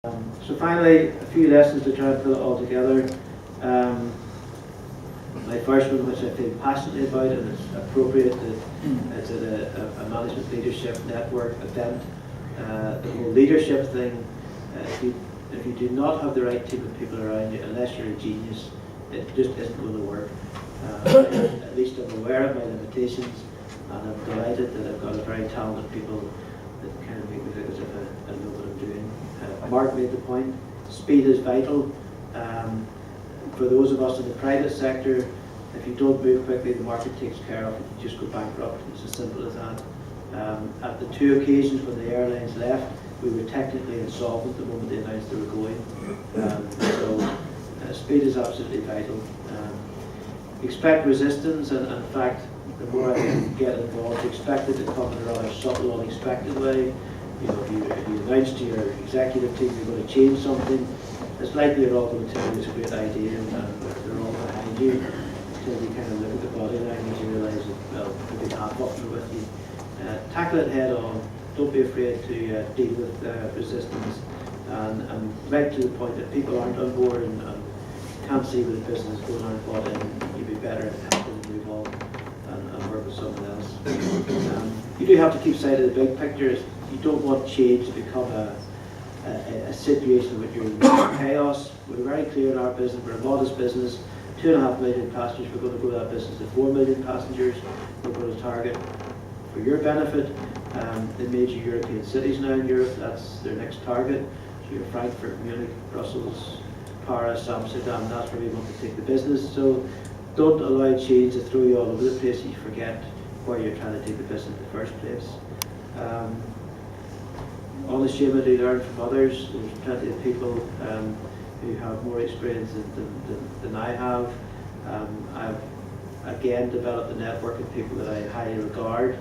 So finally, a few lessons to try and pull it all together. My first one, which I feel passionately about, and it's appropriate, it's at a management leadership network event. The whole leadership thing, if you do not have the right team of people around you, unless you're a genius, it just isn't going to work. At least I'm aware of my limitations, and I'm delighted that I've got a very talented people that kind of make me look as if I know what I'm doing. Mark made the point, speed is vital. For those of us in the private sector, if you don't move quickly, the market takes care of it. You just go bankrupt. It's as simple as that. At the two occasions when the airlines left, we were technically insolvent the moment they announced they were going. So speed is absolutely vital. Expect resistance, and in fact, the more I get involved, expect it to come in a rather subtle, unexpected way. You know, if you announce to your executive team you're going to change something, it's likely they're all going to tell you it's a great idea, and they're all behind you until you kind of look at the body language and realise that, well, maybe half of them are with you. Tackle it head on. Don't be afraid to deal with resistance, and right to the point that people aren't on board and can't see where the business is going, aren't bought in. You'd be better at helping them move on and work with someone else. You do have to keep sight of the big picture. You don't want change to become a situation where you're in chaos. We're very clear in our business. We're a modest business. 2.5 million passengers. We're going to grow that business to 4 million passengers. We're going to target, for your benefit, the major European cities now in Europe. That's their next target. So you're Frankfurt, Munich, Brussels, Paris, Amsterdam. That's where we want to take the business. So don't allow change to throw you all over the place and you forget where you're trying to take the business in the first place. Unashamedly learn from others. There's plenty of people who have more experience than I have. I've again developed a network of people that I highly regard,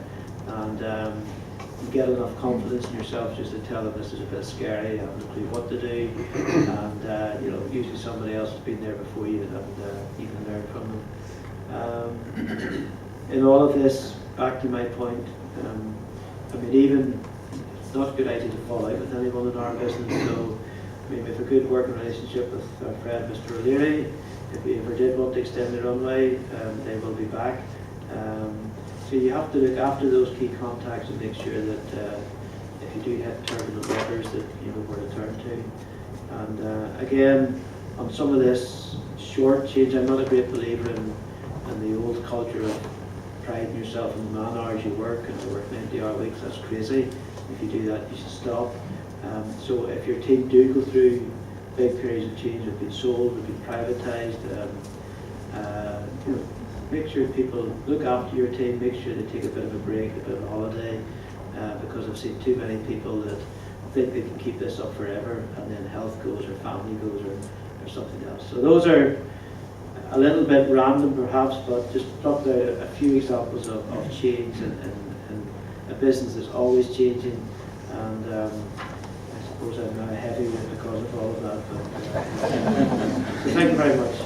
and you get enough confidence in yourself just to tell them this is a bit scary, I have no clue what to do, and you know, usually somebody else has been there before you, and you can learn from them. In all of this, back to my point, I mean, even it's not a good idea to fall out with anyone in our business. So, I mean, we have a good working relationship with our friend Mr. O'Leary. If we ever did want to extend the runway, they will be back. So you have to look after those key contacts and make sure that if you do hit turbulent waters, that you know where to turn to. And again, on some of this short change, I'm not a great believer in the old culture of priding yourself in the man hours you work and work 90-hour weeks. That's crazy. If you do that, you should stop. So if your team do go through big periods of change, have been sold, have been privatised, you know, make sure people look after your team, make sure they take a bit of a break, a bit of a holiday, because I've seen too many people that think they can keep this up forever, and then health goes or family goes or something else. So those are a little bit random perhaps, but just plucked out a few examples of change and a business that's always changing, and I suppose I'm now heavy because of all of that. But, so thank you very much.